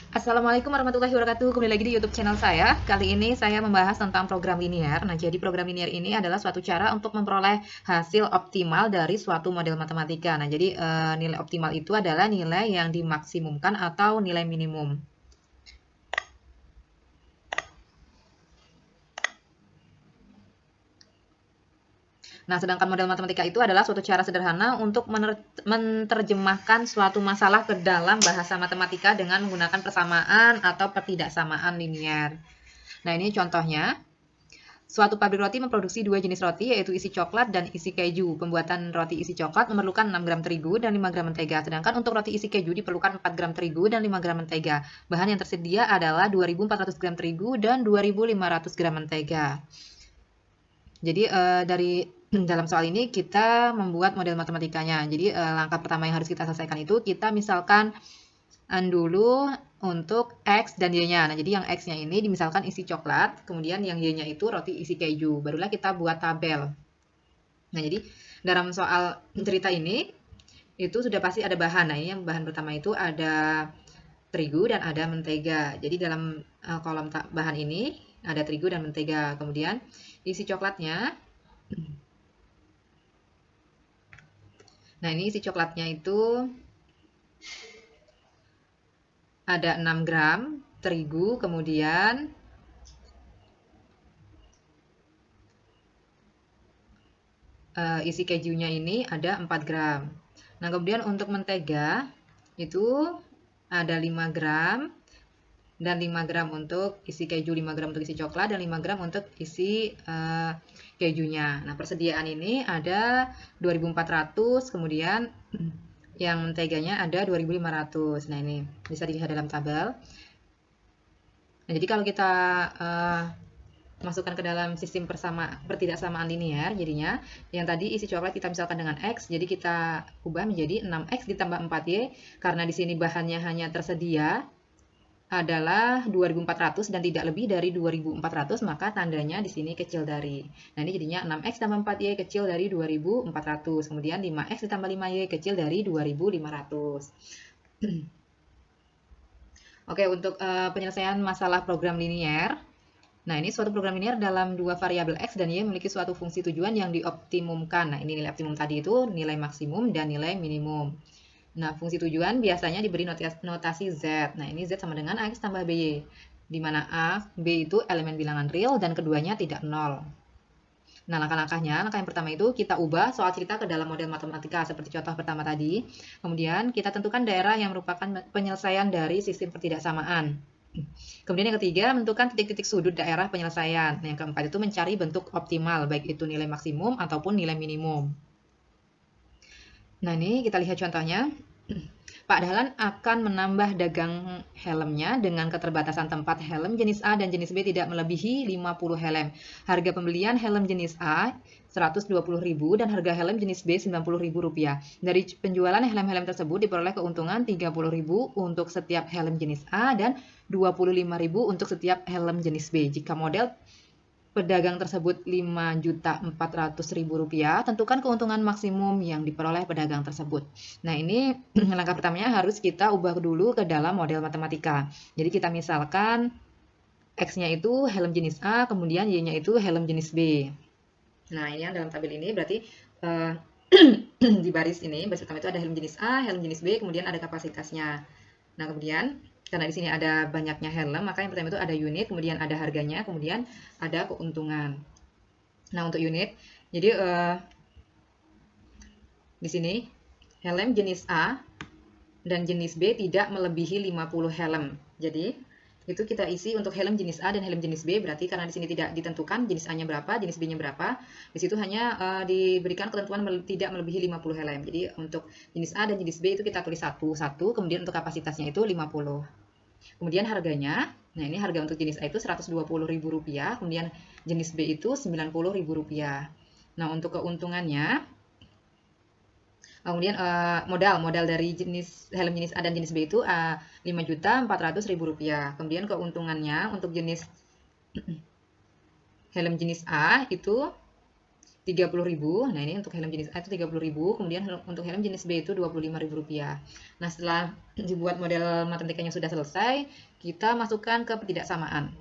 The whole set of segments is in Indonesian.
Assalamualaikum warahmatullahi wabarakatuh. Kembali lagi di YouTube channel saya. Kali ini saya membahas tentang program linear. Nah, jadi program linear ini adalah suatu cara untuk memperoleh hasil optimal dari suatu model matematika. Nah, jadi nilai optimal itu adalah nilai yang dimaksimumkan atau nilai minimum. Nah, sedangkan model matematika itu adalah suatu cara sederhana untuk menerjemahkan suatu masalah ke dalam bahasa matematika dengan menggunakan persamaan atau pertidaksamaan linear. Nah, ini contohnya. Suatu pabrik roti memproduksi dua jenis roti, yaitu isi coklat dan isi keju. Pembuatan roti isi coklat memerlukan 6 gram terigu dan 5 gram mentega. Sedangkan untuk roti isi keju diperlukan 4 gram terigu dan 5 gram mentega. Bahan yang tersedia adalah 2.400 gram terigu dan 2.500 gram mentega. Jadi dari dalam soal ini kita membuat model matematikanya. Jadi langkah pertama yang harus kita selesaikan itu kita misalkan dulu untuk X dan Y-nya. Nah, jadi yang X-nya ini misalkan isi coklat, kemudian yang Y-nya itu roti isi keju. Barulah kita buat tabel. Nah, jadi dalam soal cerita ini, itu sudah pasti ada bahan. Nah, ini yang bahan pertama itu ada terigu dan ada mentega. Jadi dalam kolom bahan ini ada terigu dan mentega. Kemudian isi coklatnya. Nah, ini isi coklatnya itu ada 6 gram terigu, kemudian isi kejunya ini ada 4 gram. Nah, kemudian untuk mentega itu ada 5 gram dan 5 gram untuk isi keju, 5 gram untuk isi coklat, dan 5 gram untuk isi kejunya. Nah, persediaan ini ada 2.400, kemudian yang menteganya ada 2.500. Nah, ini bisa dilihat dalam tabel. Nah, jadi kalau kita masukkan ke dalam sistem pertidaksamaan linear, jadinya yang tadi isi coklat kita misalkan dengan X, jadi kita ubah menjadi 6X ditambah 4Y, karena di sini bahannya hanya tersedia adalah 2.400 dan tidak lebih dari 2.400, maka tandanya di sini kecil dari. Nah, ini jadinya 6X tambah 4Y kecil dari 2.400, kemudian 5X ditambah 5Y kecil dari 2.500. Oke, untuk penyelesaian masalah program linear. Nah, ini suatu program linear dalam dua variabel X dan Y memiliki suatu fungsi tujuan yang dioptimumkan. Nah, ini nilai optimum tadi itu nilai maksimum dan nilai minimum. Nah, fungsi tujuan biasanya diberi notasi Z. Nah, ini Z sama dengan X tambah BY, di mana A, B itu elemen bilangan real dan keduanya tidak nol. Nah, langkah-langkahnya, langkah yang pertama itu kita ubah soal cerita ke dalam model matematika seperti contoh pertama tadi. Kemudian kita tentukan daerah yang merupakan penyelesaian dari sistem pertidaksamaan. Kemudian yang ketiga, menentukan titik-titik sudut daerah penyelesaian. Nah, yang keempat itu mencari bentuk optimal, baik itu nilai maksimum ataupun nilai minimum. Nah, ini kita lihat contohnya. Pak Dahlan akan menambah dagang helmnya dengan keterbatasan tempat helm jenis A dan jenis B tidak melebihi 50 helm. Harga pembelian helm jenis A 120.000 dan harga helm jenis B 90.000 rupiah. Dari penjualan helm-helm tersebut diperoleh keuntungan 30.000 untuk setiap helm jenis A dan 25.000 untuk setiap helm jenis B. Jika model pedagang tersebut 5.400.000 rupiah, tentukan keuntungan maksimum yang diperoleh pedagang tersebut. Nah, ini langkah pertamanya harus kita ubah dulu ke dalam model matematika. Jadi kita misalkan X-nya itu helm jenis A, kemudian Y-nya itu helm jenis B. Nah, ini yang dalam tabel ini berarti di baris ini, baris pertama itu ada helm jenis A, helm jenis B, kemudian ada kapasitasnya. Nah, kemudian karena di sini ada banyaknya helm, maka yang pertama itu ada unit, kemudian ada harganya, kemudian ada keuntungan. Nah, untuk unit, jadi di sini helm jenis A dan jenis B tidak melebihi 50 helm. Jadi itu kita isi untuk helm jenis A dan helm jenis B, berarti karena di sini tidak ditentukan jenis A-nya berapa, jenis B-nya berapa, di situ hanya diberikan ketentuan tidak melebihi 50 helm. Jadi untuk jenis A dan jenis B itu kita tulis 1, kemudian untuk kapasitasnya itu 50. Kemudian harganya, nah ini harga untuk jenis A itu Rp120.000, kemudian jenis B itu Rp90.000. Nah, untuk keuntungannya, kemudian modal dari helm jenis A dan jenis B itu Rp5.400.000. Kemudian keuntungannya untuk jenis helm jenis A itu 30.000. Nah, ini untuk helm jenis A itu 30.000, kemudian untuk helm jenis B itu Rp25.000. Nah, setelah dibuat model matematikanya sudah selesai, kita masukkan ke pertidaksamaan.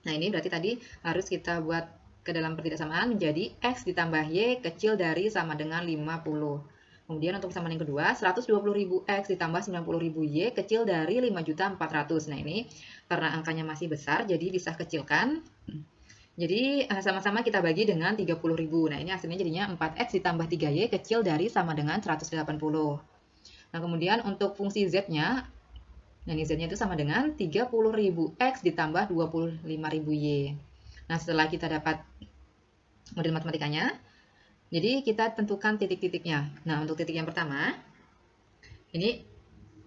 Nah, ini berarti tadi harus kita buat ke dalam pertidaksamaan menjadi X ditambah Y kecil dari sama dengan 50. Kemudian untuk persamaan yang kedua, 120.000 X ditambah 90.000 Y kecil dari 5.400.000. Nah, ini karena angkanya masih besar, jadi bisa kecilkan. Jadi sama-sama kita bagi dengan 30.000. Nah, ini hasilnya jadinya 4X ditambah 3Y kecil dari sama dengan 180. Nah, kemudian untuk fungsi Z-nya, nah ini Z-nya itu sama dengan 30.000 X ditambah 25.000 Y. Nah, setelah kita dapat model matematikanya, jadi kita tentukan titik-titiknya. Nah, untuk titik yang pertama, ini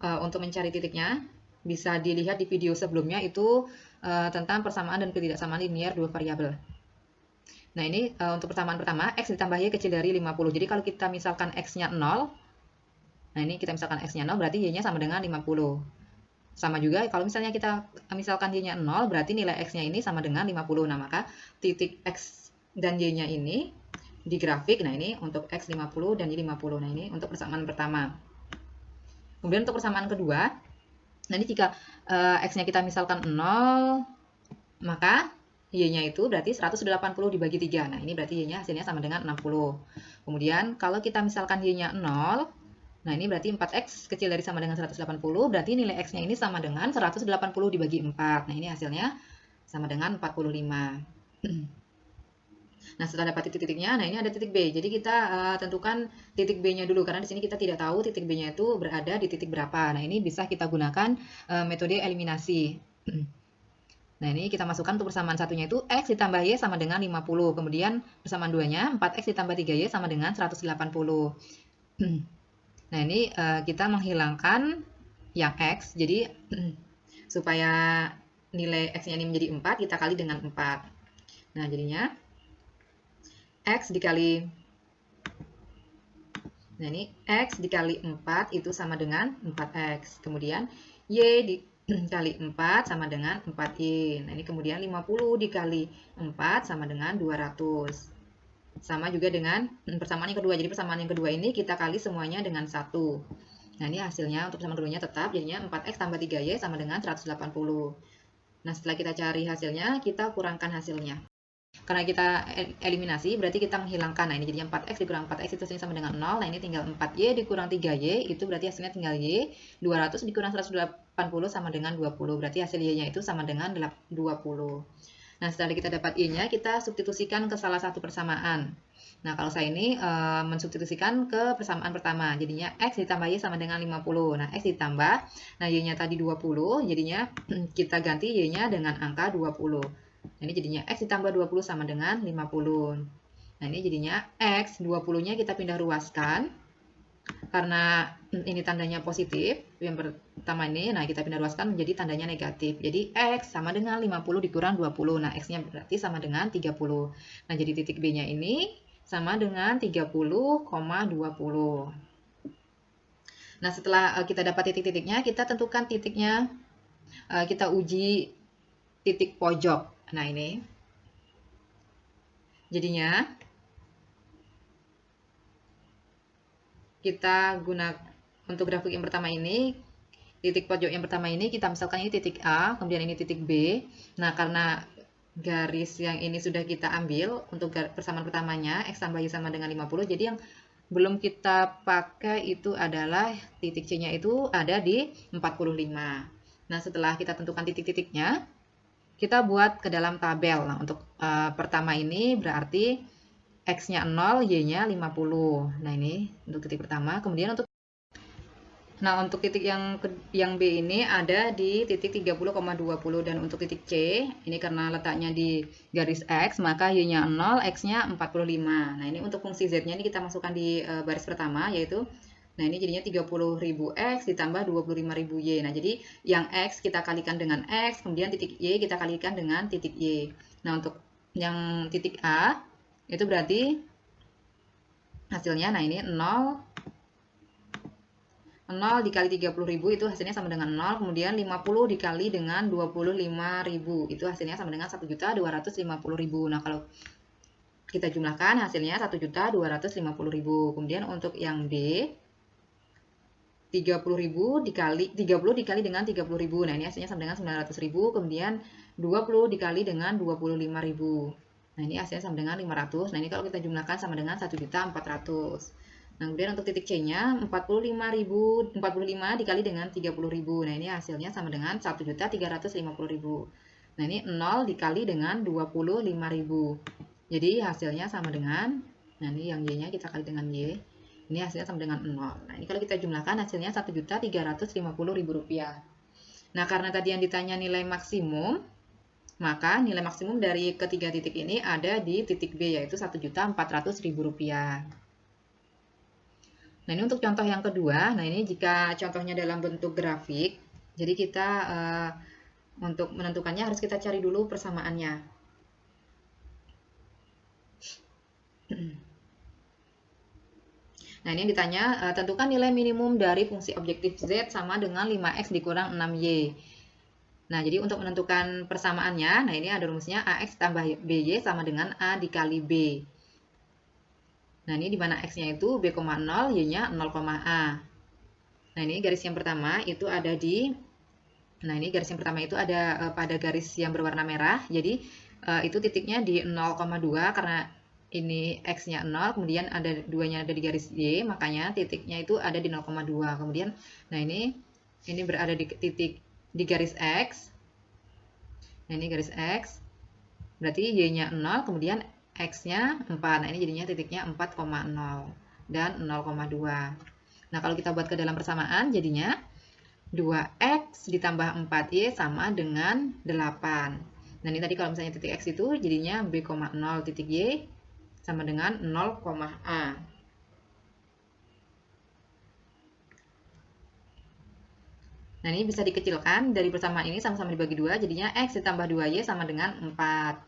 untuk mencari titiknya, bisa dilihat di video sebelumnya itu tentang persamaan dan ketidaksamaan linear dua variabel. Nah, ini untuk persamaan pertama, X ditambah Y kecil dari 50. Jadi kalau kita misalkan X-nya 0, nah ini kita misalkan X-nya 0, berarti Y-nya sama dengan 50. Sama juga kalau misalnya kita misalkan Y-nya 0, berarti nilai X-nya ini sama dengan 50. Nah, maka titik X dan Y-nya ini di grafik, nah ini untuk X 50 dan Y 50. Nah, ini untuk persamaan pertama. Kemudian untuk persamaan kedua, nah ini jika X-nya kita misalkan 0, maka Y-nya itu berarti 180 dibagi 3. Nah, ini berarti Y-nya hasilnya sama dengan 60. Kemudian kalau kita misalkan Y-nya 0, nah ini berarti 4X kecil dari sama dengan 180, berarti nilai X-nya ini sama dengan 180 dibagi 4. Nah, ini hasilnya sama dengan 45. Nah, setelah dapat titik-titiknya, nah ini ada titik B. Jadi kita tentukan titik B-nya dulu, karena di sini kita tidak tahu titik B-nya itu berada di titik berapa. Nah, ini bisa kita gunakan metode eliminasi. Nah, ini kita masukkan untuk persamaan satunya itu X ditambah Y sama dengan 50. Kemudian persamaan duanya 4X ditambah 3Y sama dengan 180. Nah, ini kita menghilangkan yang X. Jadi, supaya nilai X-nya ini menjadi 4, kita kali dengan 4. Nah, jadinya X dikali, nah ini X dikali 4 itu sama dengan 4X. Kemudian Y dikali 4 sama dengan 4Y. Nah, ini kemudian 50 dikali 4 sama dengan 200. Sama juga dengan persamaan yang kedua. Jadi persamaan yang kedua ini kita kali semuanya dengan 1. Nah, ini hasilnya untuk persamaan keduanya tetap. Jadinya 4X tambah 3Y sama dengan 180. Nah, setelah kita cari hasilnya, kita kurangkan hasilnya. Karena kita eliminasi, berarti kita menghilangkan. Nah, ini jadinya 4X dikurang 4X itu hasilnya sama dengan 0. Nah, ini tinggal 4Y dikurang 3Y, itu berarti hasilnya tinggal Y. 200 dikurang 180 sama dengan 20. Berarti hasil Y-nya itu sama dengan 20. Nah, setelah kita dapat Y-nya, kita substitusikan ke salah satu persamaan. Nah, kalau saya ini mensubstitusikan ke persamaan pertama. Jadinya X ditambah Y sama dengan 50. Nah, X ditambah, nah Y-nya tadi 20, jadinya kita ganti Y-nya dengan angka 20. Nah, ini jadinya X ditambah 20 sama dengan 50. Nah, ini jadinya X 20-nya kita pindah ruaskan. Karena ini tandanya positif, yang pertama ini, nah kita pindah ruaskan menjadi tandanya negatif. Jadi X sama dengan 50 dikurang 20. Nah, X-nya berarti sama dengan 30. Nah, jadi titik B-nya ini sama dengan 30,20. Nah, setelah kita dapat titik-titiknya, kita tentukan titiknya, kita uji titik pojok. Nah, ini jadinya kita gunakan untuk grafik yang pertama ini, titik pojok yang pertama ini kita misalkan ini titik A, kemudian ini titik B. Nah, karena garis yang ini sudah kita ambil untuk persamaan pertamanya X tambah Y sama dengan 50, jadi yang belum kita pakai itu adalah titik C-nya itu ada di 45. Nah, setelah kita tentukan titik-titiknya, kita buat ke dalam tabel. Nah, untuk pertama ini berarti X-nya 0, Y-nya 50. Nah, ini untuk titik pertama. Kemudian untuk titik yang B ini ada di titik 30,20. Dan untuk titik C, ini karena letaknya di garis X, maka Y-nya 0, X-nya 45. Nah, ini untuk fungsi Z-nya ini kita masukkan di baris pertama, yaitu, nah ini jadinya 30.000 X ditambah 25.000 Y. Nah, jadi yang X kita kalikan dengan X, kemudian titik Y kita kalikan dengan titik Y. Nah, untuk yang titik A, itu berarti hasilnya, nah ini 0 dikali 30.000 itu hasilnya sama dengan 0, kemudian 50 dikali dengan 25.000 itu hasilnya sama dengan 1.250.000. Nah, kalau kita jumlahkan hasilnya 1.250.000. Kemudian untuk yang D 30.000 dikali 30 dikali dengan 30.000. Nah, ini hasilnya sama dengan 900.000. Kemudian 20 dikali dengan 25.000. Nah, ini hasilnya sama dengan 500. Nah, ini kalau kita jumlahkan sama dengan 1.400.000. Nah, kemudian untuk titik C-nya 45 dikali dengan 30.000. Nah, ini hasilnya sama dengan 1.350.000. Nah, ini 0 dikali dengan 25.000. Jadi hasilnya sama dengan, nah ini yang Y-nya kita kali dengan Y. Ini hasilnya sama dengan 0. Nah, ini kalau kita jumlahkan hasilnya Rp1.350.000. Nah, karena tadi yang ditanya nilai maksimum, maka nilai maksimum dari ketiga titik ini ada di titik B, yaitu Rp1.400.000. Nah, ini untuk contoh yang kedua. Nah, ini jika contohnya dalam bentuk grafik, jadi kita untuk menentukannya harus kita cari dulu persamaannya. Nah, ini ditanya, tentukan nilai minimum dari fungsi objektif Z sama dengan 5X dikurang 6Y. Nah, jadi untuk menentukan persamaannya, nah ini ada rumusnya AX tambah BY sama dengan A dikali B. Nah, ini di mana X-nya itu B, 0, Y-nya 0,A. Nah, ini garis yang pertama itu ada di, nah ini garis yang pertama itu ada pada garis yang berwarna merah. Jadi, itu titiknya di 0,2 karena ini X-nya 0, kemudian ada 2-nya ada di garis Y, makanya titiknya itu ada di 0,2. Kemudian, nah ini berada di titik di garis X. Nah, ini garis X. Berarti Y-nya 0, kemudian X-nya 4. Nah, ini jadinya titiknya 4,0 dan 0,2. Nah, kalau kita buat ke dalam persamaan, jadinya 2X ditambah 4Y sama dengan 8. Nah, ini tadi kalau misalnya titik X itu jadinya B, 0 titik Y sama dengan 0,A. Nah, ini bisa dikecilkan dari persamaan ini sama-sama dibagi 2, jadinya X ditambah 2Y sama dengan 4.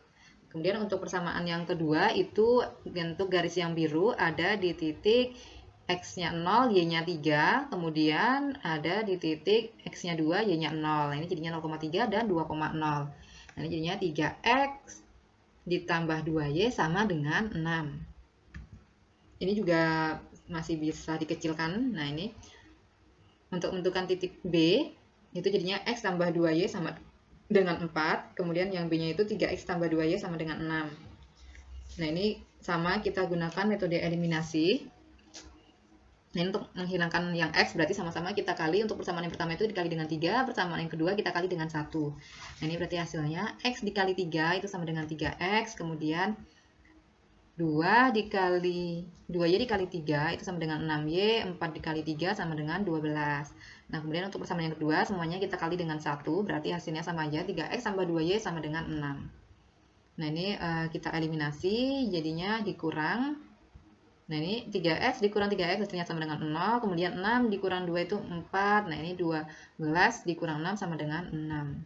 Kemudian untuk persamaan yang kedua itu bentuk garis yang biru ada di titik X-nya 0, Y-nya 3, kemudian ada di titik X-nya 2, Y-nya 0. Nah, ini jadinya 0,3 dan 2,0. Nah, ini jadinya 3X ditambah 2Y sama dengan 6. Ini juga masih bisa dikecilkan. Nah, ini untuk menentukan titik B, itu jadinya X tambah 2Y sama dengan 4. Kemudian yang B-nya itu 3X tambah 2Y sama dengan 6. Nah, ini sama kita gunakan metode eliminasi. Nah, ini untuk menghilangkan yang X berarti sama-sama kita kali, untuk persamaan yang pertama itu dikali dengan 3, persamaan yang kedua kita kali dengan 1. Nah, ini berarti hasilnya X dikali 3 itu sama dengan 3X, kemudian 2Y dikali 3 itu sama dengan 6Y, 4 dikali 3 sama dengan 12. Nah, kemudian untuk persamaan yang kedua semuanya kita kali dengan 1, berarti hasilnya sama aja, 3X tambah 2Y sama dengan 6. Nah, ini kita eliminasi, jadinya dikurang. Nah, ini 3X dikurang 3X hasilnya sama dengan 0, kemudian 6 dikurang 2 itu 4, nah ini 12 dikurang 6 sama dengan 6.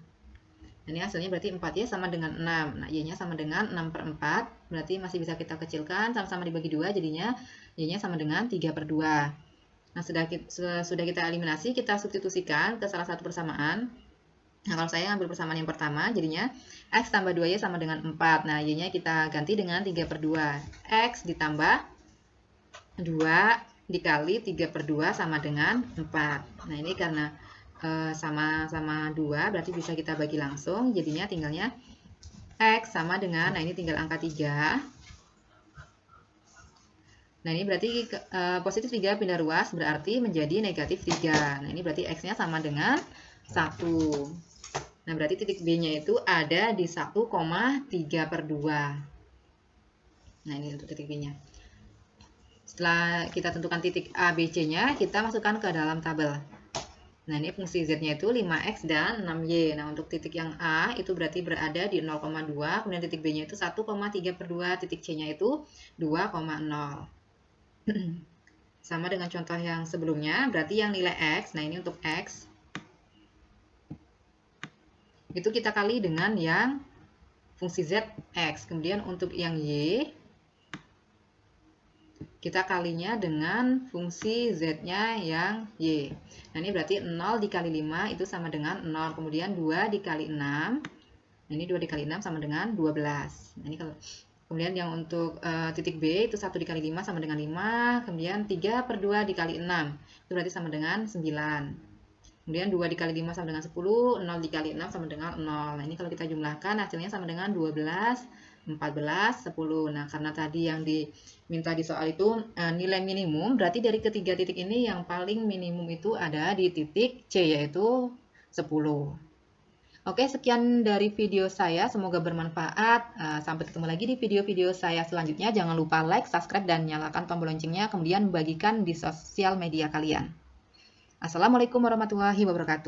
Nah, ini hasilnya berarti 4Y sama dengan 6, nah Y-nya sama dengan 6/4, berarti masih bisa kita kecilkan, sama-sama dibagi 2, jadinya Y-nya sama dengan 3/2. Nah, sudah kita eliminasi, kita substitusikan ke salah satu persamaan. Nah, kalau saya ambil persamaan yang pertama, jadinya X tambah 2Y sama dengan 4, nah Y-nya kita ganti dengan 3/2, X ditambah 2 dikali 3/2 sama dengan 4. Nah, ini karena sama-sama 2, berarti bisa kita bagi langsung. Jadinya tinggalnya X sama dengan, nah ini tinggal angka 3. Nah, ini berarti positif 3 pindah ruas, berarti menjadi negatif 3. Nah, ini berarti X-nya sama dengan 1. Nah, berarti titik B-nya itu ada di 1,3/2. Nah, ini untuk titik B-nya. Setelah kita tentukan titik A, B, C-nya, kita masukkan ke dalam tabel. Nah, ini fungsi Z-nya itu 5X dan 6Y. Nah, untuk titik yang A itu berarti berada di 0,2, kemudian titik B-nya itu 1,3/2, titik C-nya itu 2,0. Sama dengan contoh yang sebelumnya, berarti yang nilai X, nah ini untuk X, itu kita kali dengan yang fungsi Z, X. Kemudian untuk yang Y, kita kalinya dengan fungsi Z-nya yang Y. Nah, ini berarti 0 dikali 5 itu sama dengan 0. Kemudian 2 dikali 6. Nah, ini 2 dikali 6 sama dengan 12. Nah, ini kalau Kemudian yang untuk titik B itu 1 dikali 5 sama dengan 5. Kemudian 3 per 2 dikali 6. Itu berarti sama dengan 9. Kemudian 2 dikali 5 sama dengan 10. 0 dikali 6 sama dengan 0. Nah, ini kalau kita jumlahkan hasilnya sama dengan 12, 14, 10. Nah, karena tadi yang diminta di soal itu nilai minimum, berarti dari ketiga titik ini yang paling minimum itu ada di titik C, yaitu 10. Oke, sekian dari video saya. Semoga bermanfaat. Sampai ketemu lagi di video-video saya selanjutnya. Jangan lupa like, subscribe, dan nyalakan tombol loncengnya. Kemudian bagikan di sosial media kalian. Assalamualaikum warahmatullahi wabarakatuh.